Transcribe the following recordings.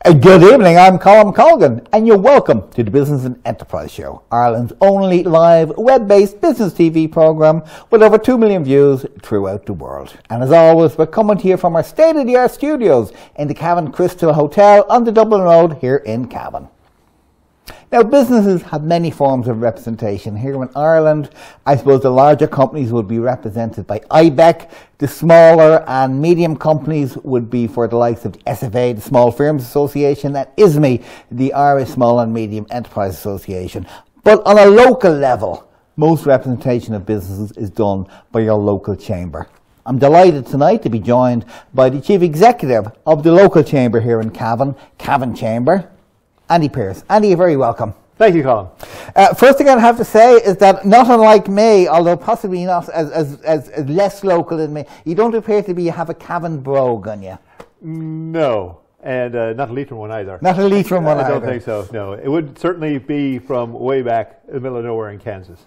Good evening, I'm Colin Colgan, and you're welcome to the Business and Enterprise Show, Ireland's only live web-based business TV programme with over 2 million views throughout the world. And as always, we're coming to you from our state-of-the-art studios in the Cavan Crystal Hotel on the Dublin Road here in Cavan. Now, businesses have many forms of representation. Here in Ireland, I suppose the larger companies would be represented by IBEC. The smaller and medium companies would be for the likes of the SFA, the Small Firms Association, and ISME, the Irish Small and Medium Enterprise Association. But on a local level, most representation of businesses is done by your local chamber. I'm delighted tonight to be joined by the Chief Executive of the local chamber here in Cavan, Cavan Chamber, Andy Pearce. Andy, you're very welcome. Thank you, Colin. First thing I have to say is that, not unlike me, although possibly not as less local than me, you don't appear to have a Cavan brogue on you. No, and not a Leitrim one either. Not a Leitrim one either. I don't think so, no. It would certainly be from way back in the middle of nowhere in Kansas.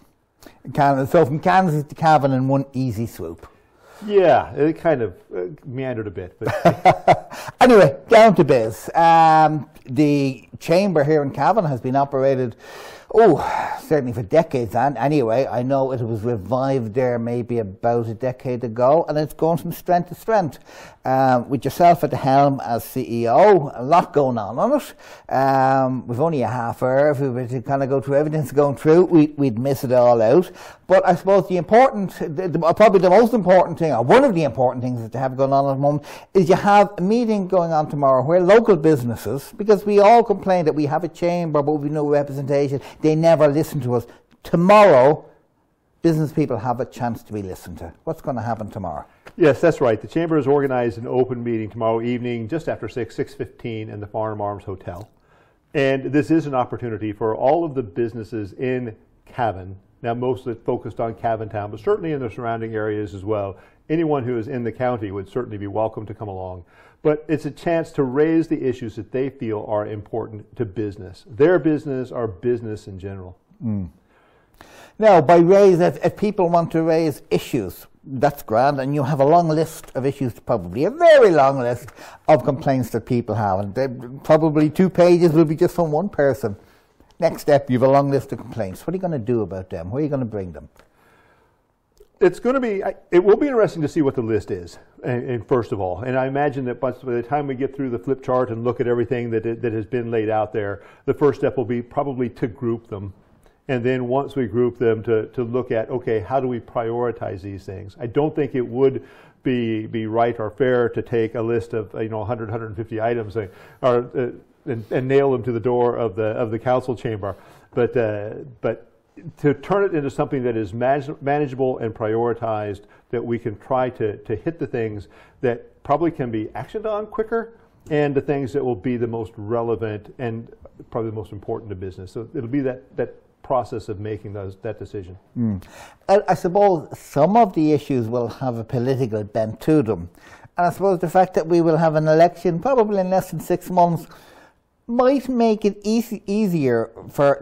So from Kansas to Cavan in one easy swoop. Yeah, it kind of meandered a bit. But anyway, down to biz. The chamber here in Cavan has been operated, certainly for decades. And anyway, I know it was revived there maybe about a decade ago, and it's gone from strength to strength. With yourself at the helm as CEO, a lot going on it. We've only a half hour. If we were to kind of go through everything that's going through, we'd miss it all out. But I suppose probably the most important thing, or one of the important things that you have going on at the moment, is you have a meeting going on tomorrow where local businesses, because we all complain that we have a chamber but we've no representation, they never listen to us. Tomorrow, business people have a chance to be listened to. What's going to happen tomorrow? yes, that's right. The Chamber has organized an open meeting tomorrow evening, just after 6:15 in the Farnham Arms Hotel. And this is an opportunity for all of the businesses in Cavan, now mostly focused on Cavan Town, but certainly in the surrounding areas as well. Anyone who is in the county would certainly be welcome to come along. But it's a chance to raise the issues that they feel are important to business. Their business, our business in general. Mm. Now, if people want to raise issues, that's grand, and you have a long list of issues, probably a very long list of complaints that people have, and probably 2 pages will be just from one person. Next step, you have a long list of complaints. What are you going to do about them? Where are you going to bring them? It will be interesting to see what the list is, and first of all, and I imagine that by the time we get through the flip chart and look at everything that has been laid out there, the first step will be probably to group them. And then once we group them, to look at, okay, how do we prioritize these things? I don't think it would be right or fair to take a list of 100, 150 items and nail them to the door of the council chamber, but to turn it into something that is manageable and prioritized, that we can try to hit the things that probably can be actioned on quicker, and the things that will be the most relevant and probably the most important to business. So it'll be that process of making that decision. Mm. I suppose some of the issues will have a political bent to them. And I suppose the fact that we will have an election probably in less than 6 months might make it easier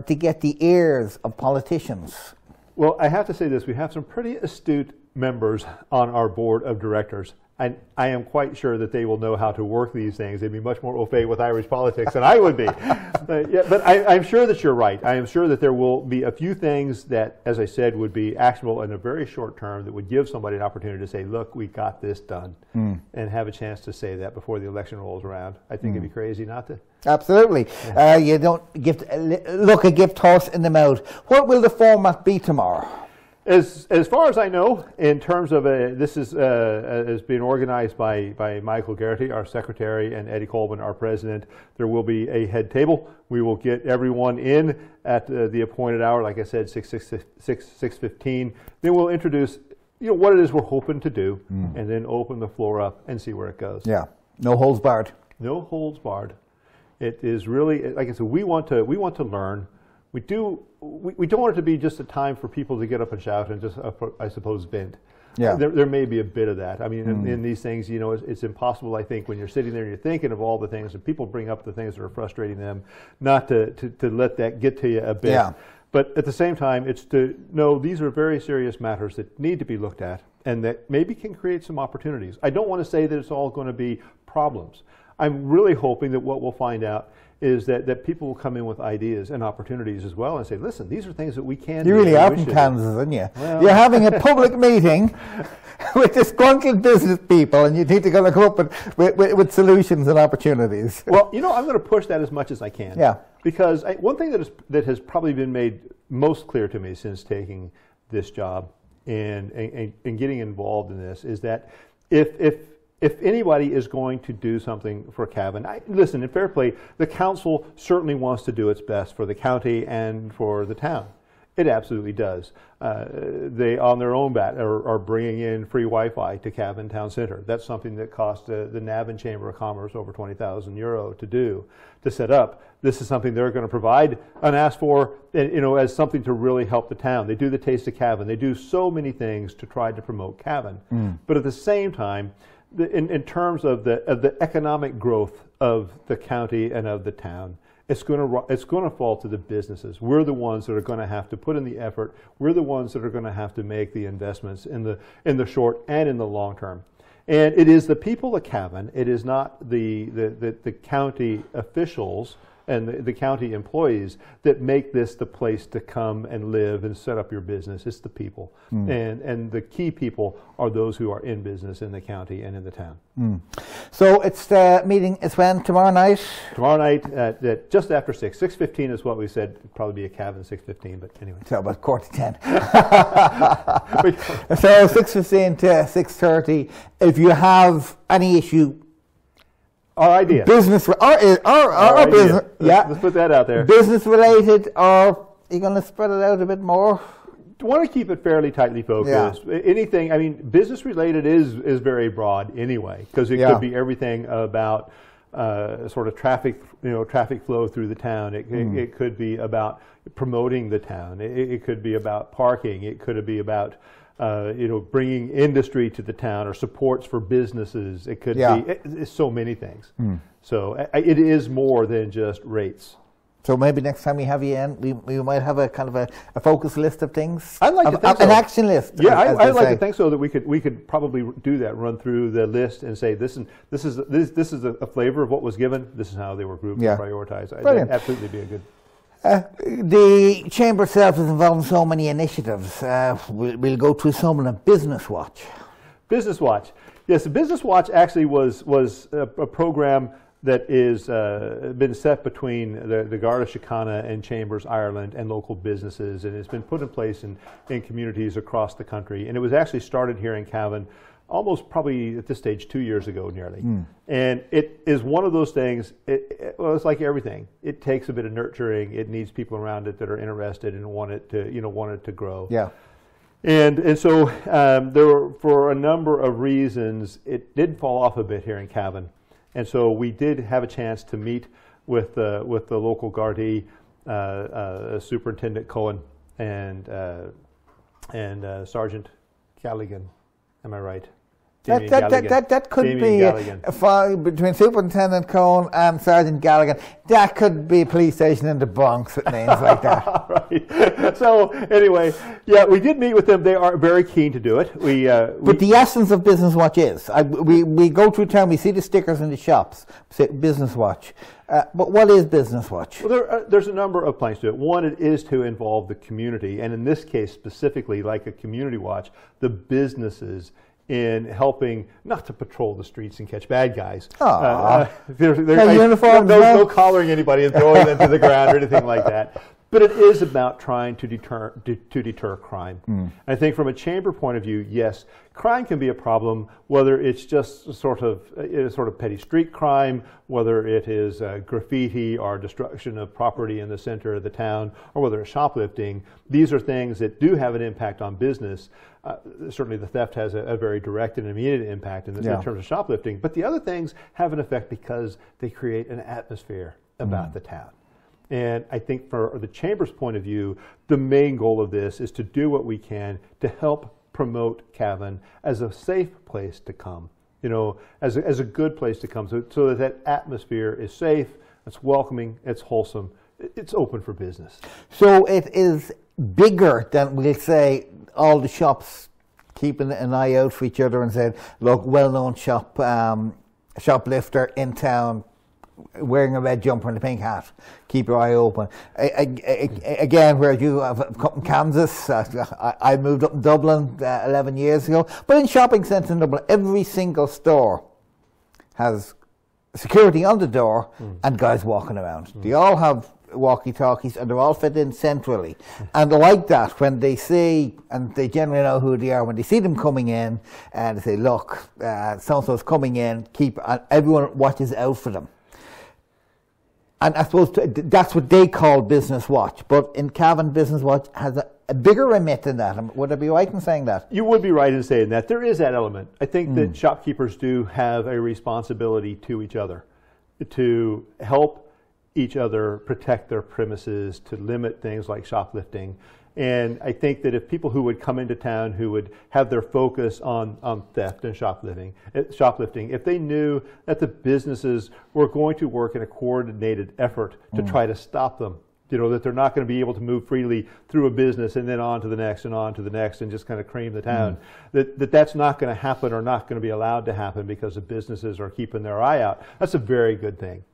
to get the ears of politicians. Well, I have to say this, we have some pretty astute members on our board of directors. And I am quite sure that they will know how to work these things. They'd be much more au fait with Irish politics than I would be. But I'm sure that you're right. I am sure that there will be a few things that, as I said, would be actionable in a very short term that wowould give somebody an opportunity to say, look, we got this done, and have a chance to say that before the election rolls around. I think it'd be crazy not to. Absolutely. Yeah. You don't look a gift horse in the mouth. What will the format be tomorrow? As far as I know, in terms of this is being organized by Michael Garrity, our secretary, and Eddie Colvin, our president. There will be a head table. We will get everyone in at the appointed hour, like I said, 6:15. Then we'll introduce what it is we're hoping to do, and then open the floor up and see where it goes. Yeah, no holds barred. No holds barred. It is really, like I said, we want to learn. We don't want it to be just a time for people to get up and shout and just, I suppose, vent. Yeah. There may be a bit of that. I mean, in these things, it's impossible, I think, when you're sitting there and you're thinking of all the things, and people bring up the things that are frustrating them, not to let that get to you a bit. Yeah. But at the same time, it's to know these are very serious matters that need to be looked at and that maybe can create some opportunities. I don't want to say that it's all going to be problems. I'm really hoping that what we'll find out is that people will come in with ideas and opportunities as well and say, listen, these are things that we can do. You really are from Kansas, aren't you? Well, you're having a public meeting with disgruntled business people, and you need to come up with solutions and opportunities. Well, I'm going to push that as much as I can. Yeah. Because one thing that has probably been made most clear to me since taking this job and getting involved in this is that if anybody is going to do something for Cavan, listen, in fair play, the council certainly wants to do its best for the county and for the town. It absolutely does. They, on their own bat, are bringing in free Wi-Fi to Cavan Town Centre. That's something that cost the Navan Chamber of Commerce over €20,000 to set up. This is something they're going to provide and ask for, as something to really help the town. They do the Taste of Cavan. They do so many things to try to promote Cavan. But at the same time, in terms of the economic growth of the county and of the town, it's going to fall to the businesses. We're the ones that are going to have to put in the effort. We're the ones that are going to have to make the investments in the short and in the long term. And it is the people of Cavan. It is not the county officials and the county employees that make this the place to come and live and set up your business. It's the people. And the key people are those who are in business in the county and in the town. So it's meeting is when? Tomorrow night? Tomorrow night at just after 6. 6:15 is what we said. It'd probably be a Cavan 6:15, but anyway. So about 9:45. So 6:15 to 6:30. If you have any issue, our idea. Business, our business. Yeah. Let's put that out there. Business related, or are you going to spread it out a bit more? I want to keep it fairly tightly focused. Yeah. Anything, business related is very broad anyway, because it could be everything about sort of traffic flow through the town. It could be about promoting the town. It could be about parking. It could be about bringing industry to the town or supports for businesses. It could be it's so many things. So it is more than just rates. So maybe next time we have you in, we might have a kind of a focus list of things. I'd like to think so. An action list. Yeah, I'd like to think so, that we could probably do that, run through the list and say this is a flavor of what was given. This is how they were grouped and prioritized. That'd absolutely be a good. The Chamber itself is involved in so many initiatives. We'll go through some of them. Business Watch. Business Watch. Yes, the Business Watch actually was a program that is been set between the Garda Síochána and Chambers Ireland and local businesses, and it's been put in place in communities across the country. And it was actually started here in Cavan almost probably at this stage 2 years ago nearly. And it is one of those things, it's like everything. It takes a bit of nurturing. It needs people around it that are interested and want it to grow. Yeah. And so there were, for a number of reasons, it did fall off a bit here in Cavan. And so we did have a chance to meet with the local Gardaí, Superintendent Cohen and Sergeant Galligan. Am I right? That could be between Superintendent Cohen and Sergeant Galligan. That could be a police station in the Bronx with names like that. Right. So anyway, we did meet with them. They are very keen to do it. But the essence of Business Watch is we go through town. We see the stickers in the shops. Say Business Watch. But what is Business Watch? Well, there's a number of plans to it. One, it is to involve the community, and in this case specifically, like a community watch, the businesses in helping not to patrol the streets and catch bad guys. No collaring anybody and throwing them to the ground or anything like that. But it is about trying to deter crime. I think from a chamber point of view, yes, crime can be a problem, whether it's just sort of petty street crime, whether it is graffiti or destruction of property in the center of the town, or whether it's shoplifting. These are things that do have an impact on business. Certainly the theft has a very direct and immediate impact in terms of shoplifting, but the other things have an effect because they create an atmosphere about the town. And I think for the Chamber's point of view, the main goal of this is to do what we can to help promote Cavan as a safe place to come, as a good place to come, so that atmosphere is safe, it's welcoming, it's wholesome, it's open for business. So it is bigger than, we'll say, all the shops keeping an eye out for each other and saying, look, well-known shop shoplifter in town wearing a red jumper and a pink hat. Keep your eye open. Again, where you have come from Kansas, I moved up in Dublin 11 years ago. But in shopping centres in Dublin, every single store has security on the door and guys walking around. They all have walkie-talkies and they're all fit in centrally. And like that, when they see, and they generally know who they are, when they see them coming in, and they say, look, so-and-so's coming in, everyone watches out for them. And I suppose that's what they call Business Watch. But in Cavan, Business Watch has a bigger remit than that. Would I be right in saying that? You would be right in saying that. There is that element. I think that shopkeepers do have a responsibility to each other to help each other protect their premises, to limit things like shoplifting. And I think that if people who would come into town who would have their focus on theft and shoplifting, if they knew that the businesses were going to work in a coordinated effort to try to stop them, you know, that they're not going to be able to move freely through a business and then on to the next and on to the next and just kind of cream the town, that's not going to happen or not going to be allowed to happen because the businesses are keeping their eye out. That's a very good thing.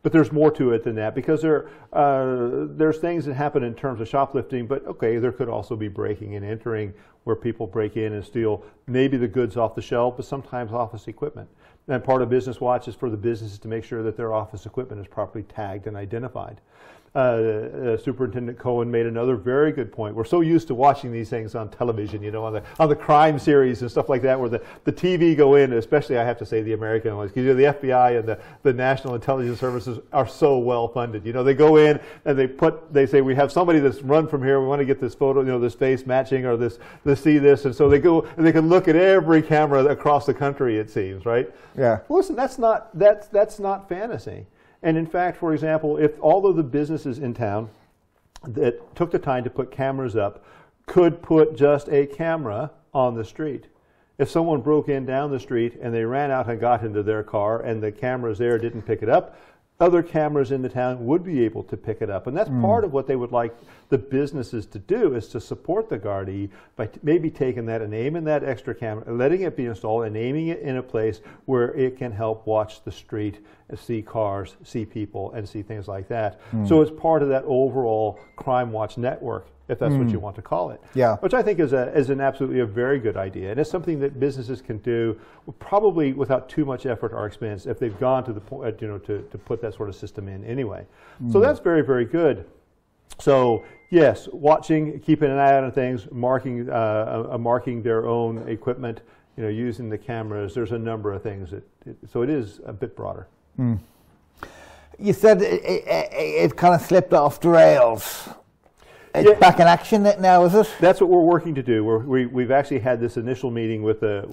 But there's more to it than that, because there's things that happen in terms of shoplifting, but okay, there could also be breaking and entering where people break in and steal maybe the goods off the shelf, but sometimes office equipment. And part of Business Watch is for the businesses to make sure that their office equipment is properly tagged and identified. Superintendent Cohen made another very good point. We're so used to watching these things on television, you know, on the crime series and stuff like that, where the TV go in, especially I have to say the American ones, because you know, the FBI and the National Intelligence Services are so well funded. You know, they go in and they say, we have somebody that's run from here, we want to get this photo, you know, this face matching or this see this, and so they go and they can look at every camera across the country, it seems, right? Yeah. Well, listen, that's not fantasy. And in fact, for example, if all of the businesses in town that took the time to put cameras up could put just a camera on the street. If someone broke in down the street and they ran out and got into their car and the cameras there didn't pick it up, other cameras in the town would be able to pick it up. And that's part of what they would like the businesses to do, is to support the Gardaí by maybe taking that and aiming that extra camera, letting it be installed and aiming it in a place where it can help watch the street and see cars, see people, and see things like that. So it's part of that overall Crime Watch network, if that's what you want to call it. Yeah. Which I think is an absolutely a very good idea. And it's something that businesses can do probably without too much effort or expense if they've gone to the point, you know, to put that sort of system in anyway. So that's very, very good. So yes, watching, keeping an eye out on things, marking their own equipment, you know, using the cameras. There's a number of things so it is a bit broader. You said it kind of slipped off the rails. It's back in action now, is it? That's what we're working to do. We've actually had this initial meeting with the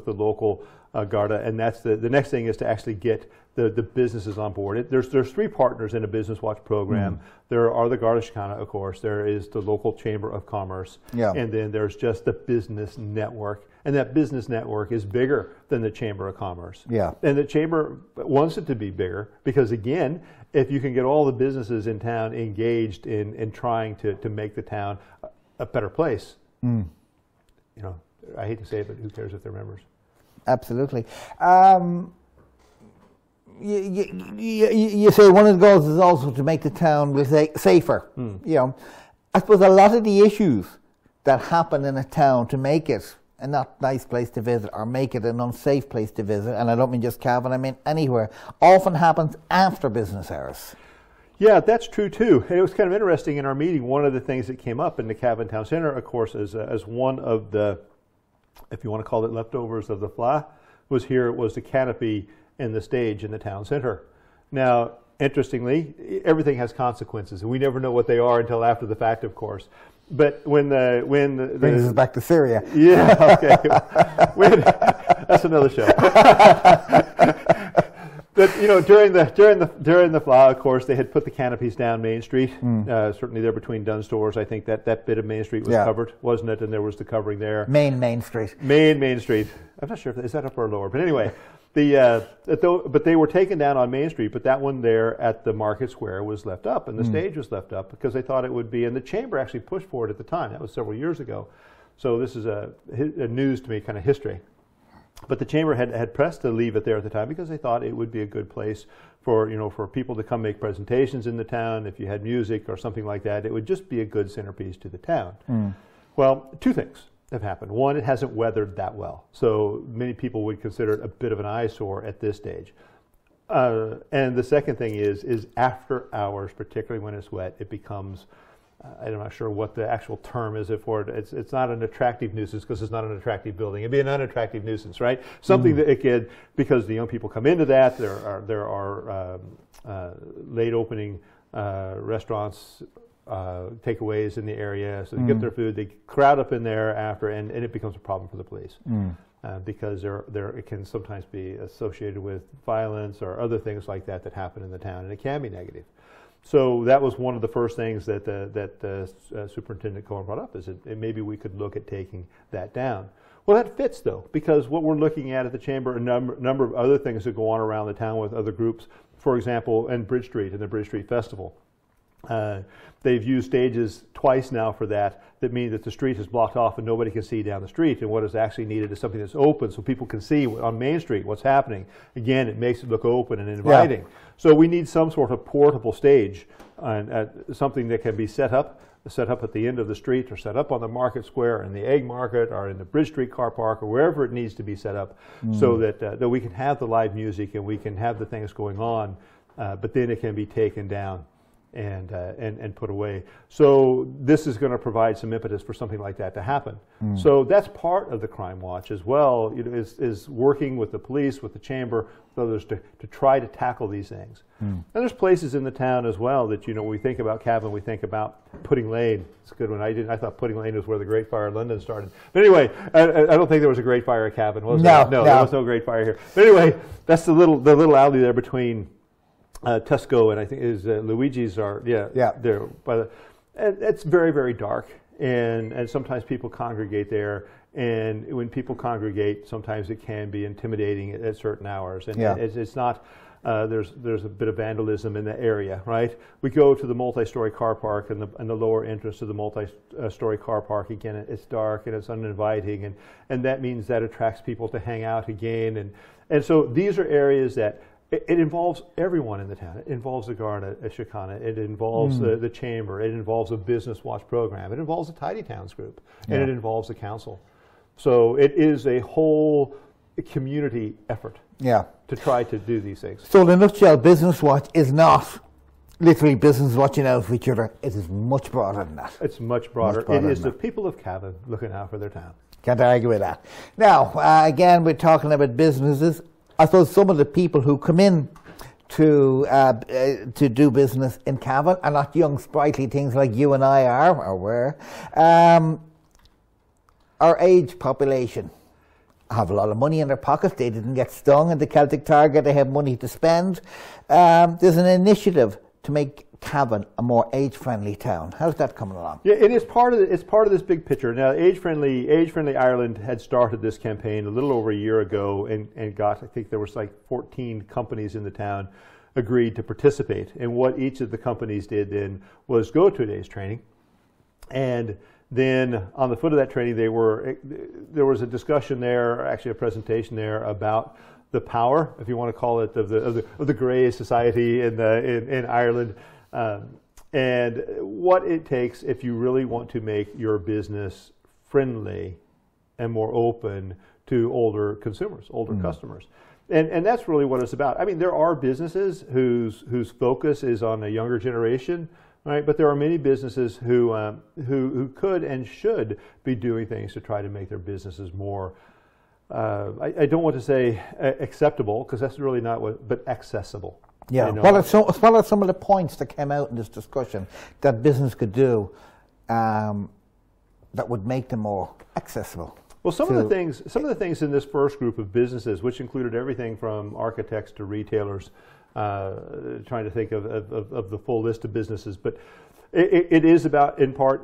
local Garda, and that's the next thing is to actually get the businesses on board. There's three partners in a Business Watch program. There are the Garda Síochána, of course. There is the local Chamber of Commerce, and then there's just the business network. And that business network is bigger than the Chamber of Commerce. Yeah. And the Chamber wants it to be bigger because, again, if you can get all the businesses in town engaged in trying to make the town a better place, you know, I hate to say it, but who cares if they're members? Absolutely. You say one of the goals is also to make the town safer. You know, I suppose a lot of the issues that happen in a town to make it a not nice place to visit or make it an unsafe place to visit, and I don't mean just Cavan, I mean anywhere, often happens after business hours. Yeah, that's true too. And it was kind of interesting in our meeting. One of the things that came up in the Cavan Town Centre, of course, as one of the, if you want to call it leftovers of the FLA, was the canopy and the stage in the town centre. Now, interestingly, everything has consequences, and we never know what they are until after the fact, of course. But when the brings us back to Syria. Yeah, okay. That's another show. But you know, during the FLA, of course, they had put the canopies down Main Street. Certainly there between Dunn Stores. I think that bit of Main Street was covered, wasn't it? And there was the covering there. Main Street. Main Street. I'm not sure if is that upper or lower, but anyway, but they were taken down on Main Street. But that one there at the Market Square was left up, and the stage was left up because they thought it would be. And the Chamber actually pushed for it at the time. That was several years ago. So this is a news to me, kind of history. But the chamber had pressed to leave it there at the time because they thought it would be a good place for for people to come make presentations in the town. If you had music or something like that, it would just be a good centerpiece to the town. Well, two things have happened. One, it hasn't weathered that well, so many people would consider it a bit of an eyesore at this stage. And the second thing is after hours, particularly when it's wet, it becomes I'm not sure what the actual term is for it. It's not an attractive nuisance because it's not an attractive building. It'd be an unattractive nuisance, right? Something that it could, because the young people come into that. There are late opening restaurants, takeaways in the area, so they get their food. They crowd up in there after, and it becomes a problem for the police because it can sometimes be associated with violence or other things like that happen in the town, and it can be negative. So that was one of the first things that Superintendent Cohen brought up, is that maybe we could look at taking that down. Well, that fits, though, because what we're looking at the Chamber, a number of other things that go on around the town with other groups. For example, in Bridge Street, in the Bridge Street Festival. They've used stages twice now for that mean that the street is blocked off and nobody can see down the street, and what is actually needed is something that's open so people can see on Main Street what's happening. Again, it makes it look open and inviting. Yeah. So we need some sort of portable stage, something that can be set up at the end of the street, or set up on the market square, in the Egg Market, or in the Bridge Street car park, or wherever it needs to be set up, so that we can have the live music and we can have the things going on, but then it can be taken down and put away. So this is going to provide some impetus for something like that to happen. So that's part of the Crime Watch as well, is working with the police, with the chamber, with others to try to tackle these things. And there's places in the town as well that, when we think about Cavan, we think about Pudding Lane. It's a good one. I thought Pudding Lane was where the Great Fire in London started. But anyway, I don't think there was a Great Fire at Cavan, was there? No, there was no Great Fire here. But anyway, that's the little alley there between Tesco and I think is Luigi's there. And it's very, very dark, and sometimes people congregate there. And when people congregate, sometimes it can be intimidating at certain hours. And it's not. There's a bit of vandalism in the area, right? We go to the multi-story car park, and the lower entrance to the multi-story car park. Again, it's dark and it's uninviting, and that means that attracts people to hang out again. And so these are areas that. It involves everyone in the town. It involves the Guard at Chicana. It involves the chamber. It involves a Business Watch program. It involves the Tidy Towns group, and it involves the council. So it is a whole community effort to try to do these things. So in a nutshell, Business Watch is not literally business watching out for each other. It is much broader than that. It's much broader. It is the people of Cavan looking out for their town. Can't argue with that. Now, again, we're talking about businesses. I suppose some of the people who come in to do business in Cavan are not young, sprightly things like you and I are, or were. Our age population have a lot of money in their pockets. They didn't get stung at the Celtic Tiger. They have money to spend. There's an initiative to make Cavan a more age-friendly town. How's that coming along? Yeah, it is part of this big picture. Now, Age-Friendly Ireland had started this campaign a little over a year ago, and got, I think there was like 14 companies in the town agreed to participate. And what each of the companies did then was go to a day's training, and then on the foot of that training, there was a discussion there, actually a presentation there about the power, if you want to call it, of the Grey Society in Ireland. And what it takes if you really want to make your business friendly and more open to older consumers, older customers. And that's really what it's about. I mean, there are businesses whose focus is on a younger generation, right? But there are many businesses who could and should be doing things to try to make their businesses more, I don't want to say acceptable, because that's really not but accessible. Yeah. What are some of the points that came out in this discussion that business could do that would make them more accessible? Well, some of the things in this first group of businesses, which included everything from architects to retailers, trying to think of the full list of businesses, but it is about, in part,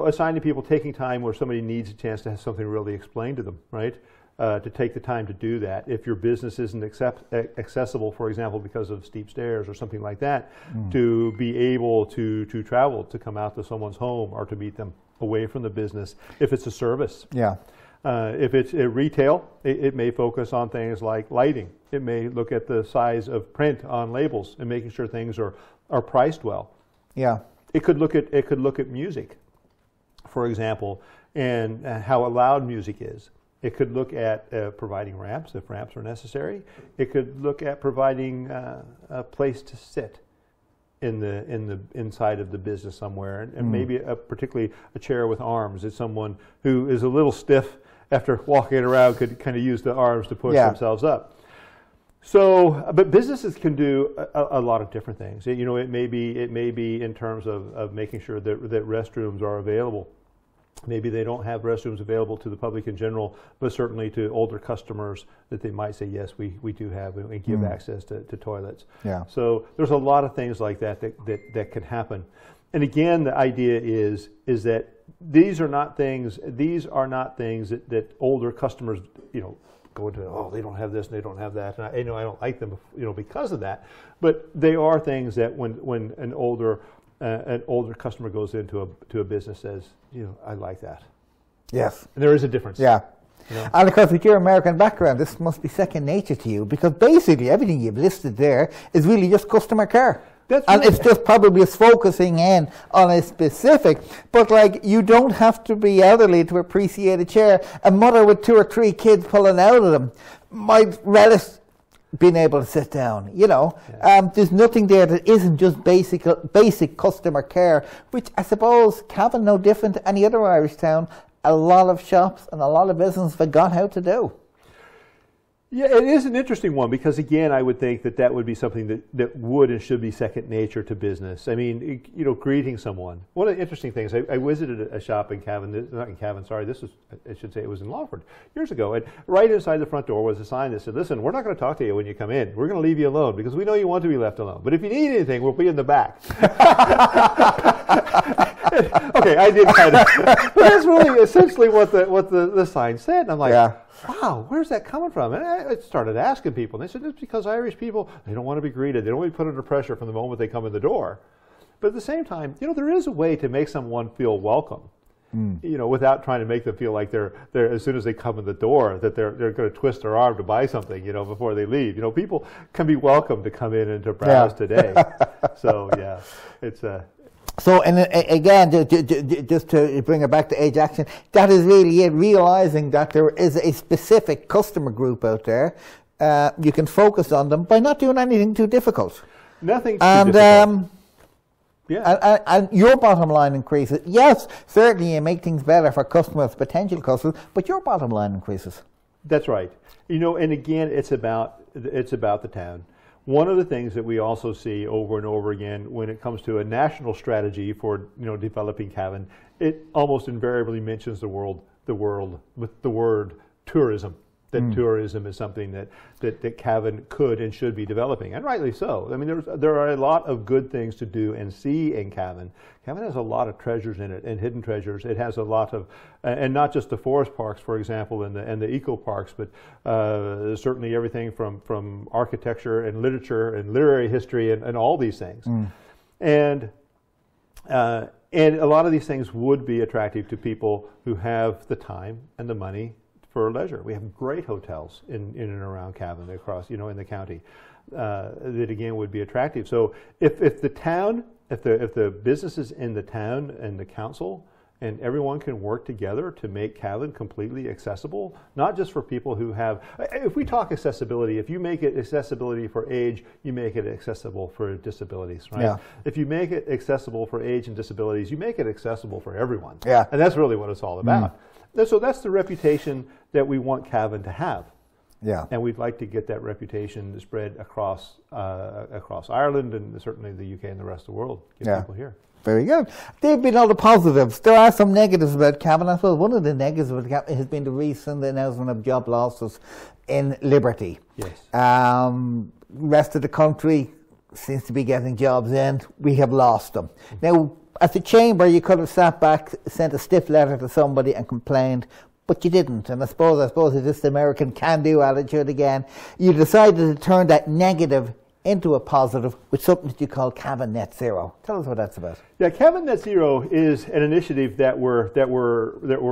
assigning people, taking time where somebody needs a chance to have something really explained to them, right? To take the time to do that. If your business isn't accessible, for example, because of steep stairs or something like that, to be able to travel, to come out to someone's home or to meet them away from the business, if it's a service. Yeah. If it's retail, it may focus on things like lighting. It may look at the size of print on labels and making sure things are priced well. Yeah. It could look at music, for example, and how loud music is. It could look at providing ramps if ramps are necessary. It could look at providing a place to sit in the inside of the business somewhere, and maybe particularly a chair with arms. It's someone who is a little stiff after walking around could kind of use the arms to push themselves up. So, but businesses can do a lot of different things. You know, it may be in terms of making sure that restrooms are available. Maybe they don't have restrooms available to the public in general, but certainly to older customers that they might say, yes, we do have, and we give access to toilets. Yeah. So there's a lot of things like that can happen. And again, the idea is that these are not things that older customers, you know, go into, oh, they don't have this and they don't have that, and I don't like them, you know, because of that. But they are things that when an older customer goes into a business, says, you know, I like that. Yes. And there is a difference. Yeah. You know? And of course, with your American background, this must be second nature to you, because basically everything you've listed there is really just customer care. That's and right. It's just probably focusing in on a specific, but like, you don't have to be elderly to appreciate a chair. A mother with 2 or 3 kids pulling out of them might relish being able to sit down, you know. Yeah. There's nothing there that isn't just basic customer care, which I suppose Cavan, no different to any other Irish town, a lot of shops and a lot of business forgot how to do. Yeah, it is an interesting one, because again, I would think that would be something that would and should be second nature to business. I mean, you know, greeting someone. One of the interesting things, I visited a shop in Cavan, not in Cavan, sorry, I should say it was in Lawford years ago, and right inside the front door was a sign that said, listen, we're not going to talk to you when you come in. We're going to leave you alone because we know you want to be left alone. But if you need anything, we'll be in the back. Okay, I did kind of. That's really essentially what the sign said. And I'm like, wow, where's that coming from? And I started asking people, and they said it's because Irish people, they don't want to be greeted. They don't want to be put under pressure from the moment they come in the door. But at the same time, you know, there is a way to make someone feel welcome. You know, without trying to make them feel like they're as soon as they come in the door that they're going to twist their arm to buy something, you know, before they leave. You know, people can be welcome to come in and to browse today. So yeah, it's So, and again, just to bring it back to Age Action, that is really it, realizing that there is a specific customer group out there. You can focus on them by not doing anything too difficult. Nothing too difficult. And your bottom line increases. Yes, certainly you make things better for customers, potential customers, but your bottom line increases. That's right. You know, and again, it's about the town. One of the things that we also see over and over again when it comes to a national strategy for, you know, developing Cavan, it almost invariably mentions the word with the word tourism. That tourism is something that Cavan could and should be developing, and rightly so. I mean, there are a lot of good things to do and see in Cavan. Cavan has a lot of treasures in it, and hidden treasures. It has a lot of, and not just the forest parks, for example, and the eco parks, but certainly everything from architecture and literature and literary history and all these things. And a lot of these things would be attractive to people who have the time and the money for leisure. We have great hotels in and around Cavan, across, you know, in the county, that again would be attractive. So if the town, if the businesses in the town and the council and everyone can work together to make Cavan completely accessible, not just for people who have, if we talk accessibility, if you make it accessibility for age, you make it accessible for disabilities, right? Yeah. If you make it accessible for age and disabilities, you make it accessible for everyone. Yeah. And that's really what it's all about. So that's the reputation that we want Cavan to have. Yeah. And we'd like to get that reputation spread across Ireland and certainly the UK and the rest of the world. Get people here. Very good. They've been all the positives. There are some negatives about Cavan. I suppose one of the negatives about Cavan has been the recent announcement of job losses in Liberty. Yes. Rest of the country seems to be getting jobs in. We have lost them. Now, at the chamber, you could have sat back, sent a stiff letter to somebody and complained, but you didn't. And I suppose it's just the American can-do attitude again. You decided to turn that negative into a positive with something that you call Cavan Net Zero. Tell us what that's about. Yeah, Cavan Net Zero is an initiative that we're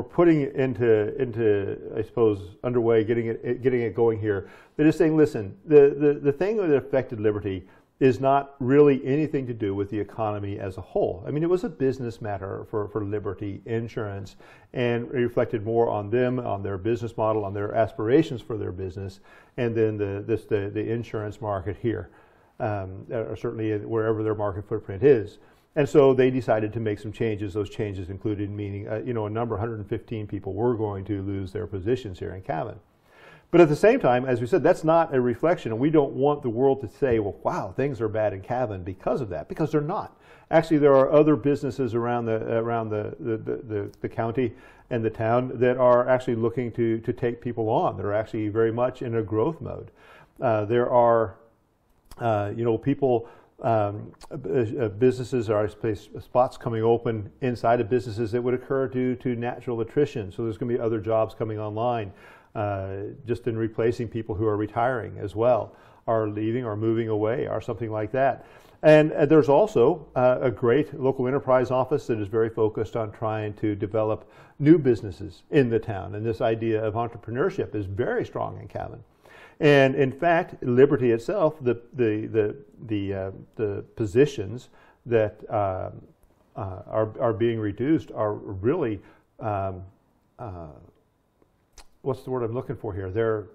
putting into I suppose underway, getting it going here. That is saying, listen, the thing that affected Liberty is not really anything to do with the economy as a whole. I mean, it was a business matter for Liberty Insurance, and it reflected more on them, on their business model, on their aspirations for their business, and then the insurance market here, or certainly wherever their market footprint is. And so they decided to make some changes. Those changes included meaning, a number, 115 people were going to lose their positions here in Cavan. But at the same time, as we said, that's not a reflection, and we don't want the world to say, well, wow, things are bad in Cavan because of that, because they're not. Actually, there are other businesses around the county and the town that are actually looking to take people on, that are actually very much in a growth mode. There are, people, businesses are spots coming open inside of businesses that would occur due to natural attrition. So there's going to be other jobs coming online. Just in replacing people who are retiring as well, are leaving or moving away or something like that. And there's also a great local enterprise office that is very focused on trying to develop new businesses in the town. And this idea of entrepreneurship is very strong in Cavan. And in fact, Liberty itself, the positions that are being reduced are really what's the word I'm looking for here? They're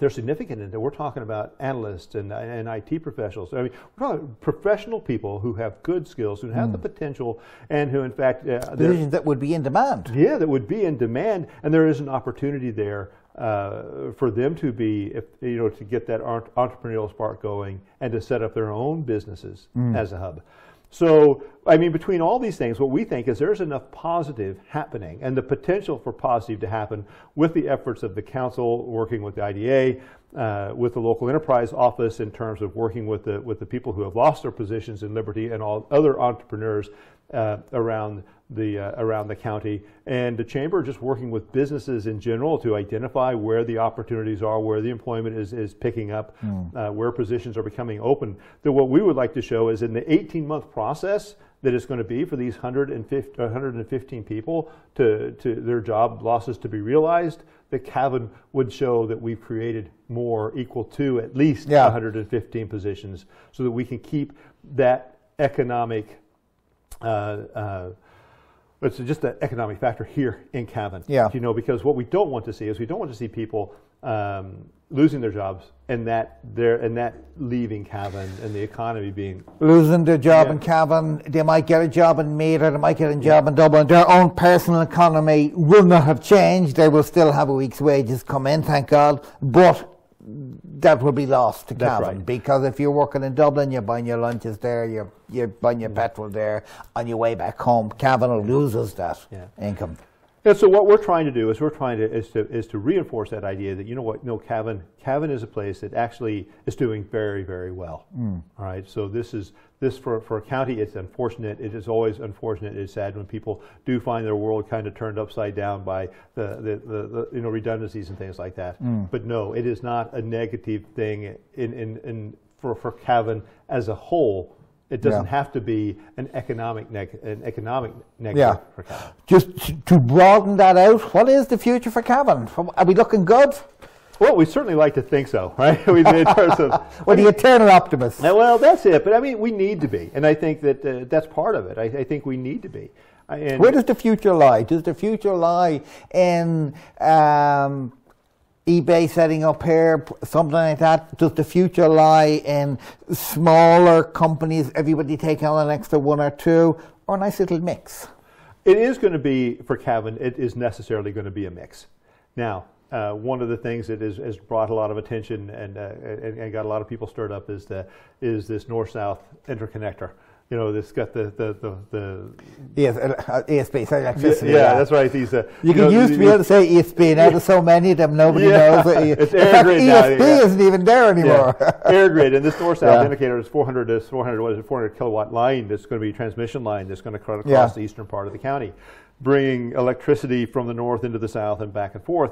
significant, and we're talking about analysts and IT professionals. I mean, we're talking professional people who have good skills, who have the potential, and who, in fact, positions that would be in demand. Yeah, that would be in demand, and there is an opportunity there for them to be, to get that entrepreneurial spark going and to set up their own businesses as a hub. So, I mean, between all these things, what we think is there's enough positive happening and the potential for positive to happen with the efforts of the council, working with the IDA, with the local enterprise office in terms of working with the people who have lost their positions in Liberty and all other entrepreneurs around the county, and the chamber just working with businesses in general to identify where the opportunities are, where the employment is picking up, where positions are becoming open. That what we would like to show is in the 18-month process that it's going to be for these 115 people to their job losses to be realized, that Cavan would show that we've created more equal to at least 115 positions, so that we can keep that economic it's just an economic factor here in Cavan. Yeah. Because what we don't want to see is we don't want to see people losing their jobs and that leaving Cavan and the economy being losing their job in Cavan. They might get a job in Meath, or they might get a job in Dublin. Their own personal economy will not have changed. They will still have a week's wages come in, thank God, but that will be lost to Cavan. Right. Because if you're working in Dublin, you're buying your lunches there, you're buying your petrol there, on your way back home. Cavan loses that income. And so what we're trying to do is to reinforce that idea that Cavan is a place that actually is doing very, very well. All right. So this for a county, it's unfortunate. It is always unfortunate. It's sad when people do find their world kind of turned upside down by the redundancies and things like that. But no, it is not a negative thing for Cavan as a whole. It doesn't have to be an economic negative for Cavan. Just to broaden that out, what is the future for Cavan? Are we looking good? Well, we certainly like to think so, right? In terms of, the eternal optimist. Well, that's it. But I mean, we need to be, and I think that that's part of it. I think we need to be. Where does the future lie? Does the future lie in eBay setting up here, something like that? Does the future lie in smaller companies, everybody taking on an extra one or two, or a nice little mix? It is going to be, for Cavan, it is necessarily going to be a mix. Now, one of the things that has brought a lot of attention and got a lot of people stirred up is this north-south interconnector. This got the ESP, so electricity. Yeah, that's right. These you used to be able to say ESP. Now there's so many of them, nobody knows. It's AirGrid now. ESP isn't even there anymore. AirGrid, and this north-south indicator is 400 kilowatt line. That's going to be a transmission line that's going to cut across the eastern part of the county, bringing electricity from the north into the south and back and forth.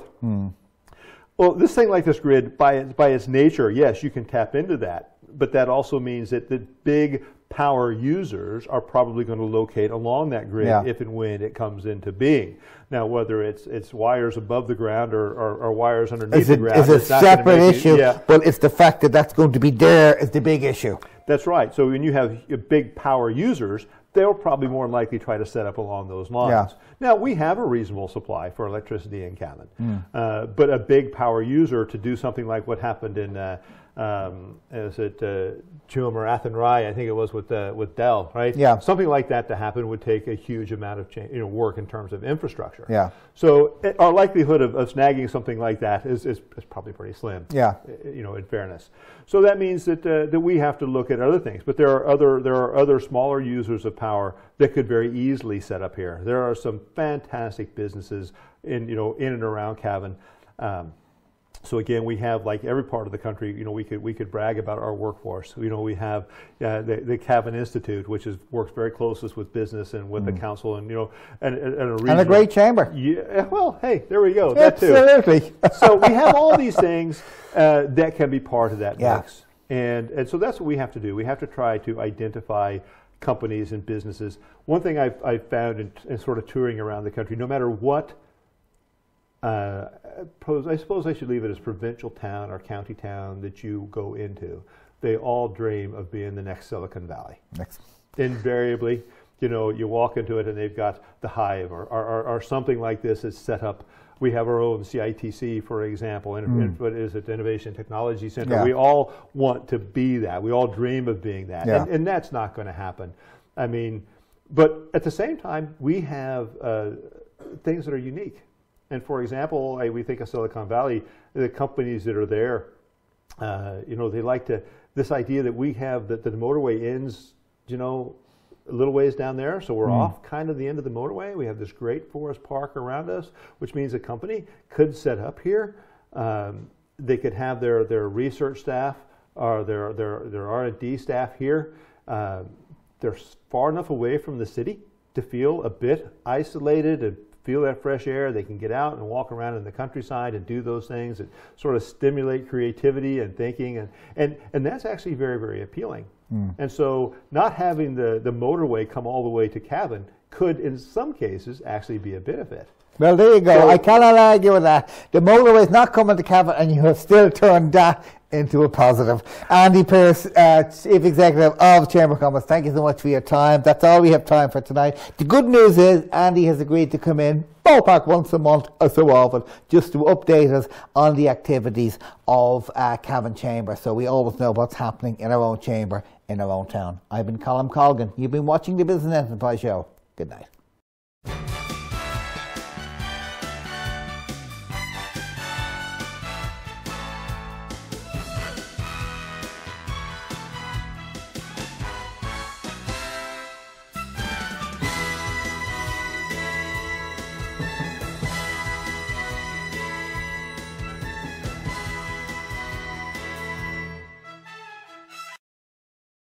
Well, this thing like this grid, by its nature, yes, you can tap into that. but that also means that the big power users are probably going to locate along that grid if and when it comes into being. Now, whether it's wires above the ground or wires underneath the ground, it's a separate issue. But it's the fact that that's going to be there is the big issue. That's right. So when you have big power users, they'll probably more likely try to set up along those lines. Now, we have a reasonable supply for electricity in Cavan, but a big power user to do something like what happened in Chum or Athenry, I think it was with Dell, right? Yeah. Something like that to happen would take a huge amount of work in terms of infrastructure. Yeah. So our likelihood of snagging something like that is probably pretty slim. Yeah. In fairness. So that means that we have to look at other things. But there are other smaller users of power that could very easily set up here. There are some fantastic businesses in and around Cavan. So again, we have, like every part of the country, we could brag about our workforce. We have the Cavan Institute, which works very closest with business and with the council, and and a great chamber. Yeah, well, hey, there we go. Absolutely. That too. So we have all these things that can be part of that mix, and so that's what we have to do. We have to try to identify companies and businesses. One thing I've found in sort of touring around the country, no matter what. I suppose I should leave it as provincial town or county town that you go into. They all dream of being the next Silicon Valley. Invariably, you walk into it and they've got the Hive or something like this is set up. We have our own CITC, for example, and what is it, Innovation Technology Center. Yeah. We all want to be that. We all dream of being that, and that's not going to happen. I mean, but at the same time, we have things that are unique. And for example, we think of Silicon Valley, the companies that are there, they like this idea that we have that the motorway ends, a little ways down there. So we're off kind of the end of the motorway. We have this great forest park around us, which means a company could set up here. They could have their research staff or their R&D staff here. They're far enough away from the city to feel a bit isolated and feel that fresh air. They can get out and walk around in the countryside and do those things that sort of stimulate creativity and thinking, and that's actually very, very appealing. And so not having the motorway come all the way to Cavan could, in some cases, actually be a benefit. Well, there you go. So, I cannot argue with that. The motorway is not coming to Cavan, and you have still turned that into a positive. Andy Pearce, Chief Executive of Chamber of Commerce, thank you so much for your time. That's all we have time for tonight. The good news is Andy has agreed to come in ballpark once a month or so often just to update us on the activities of Cavan Chamber, so we always know what's happening in our own chamber, in our own town. I've been Colm Colgan. You've been watching the Business Enterprise Show. Good night.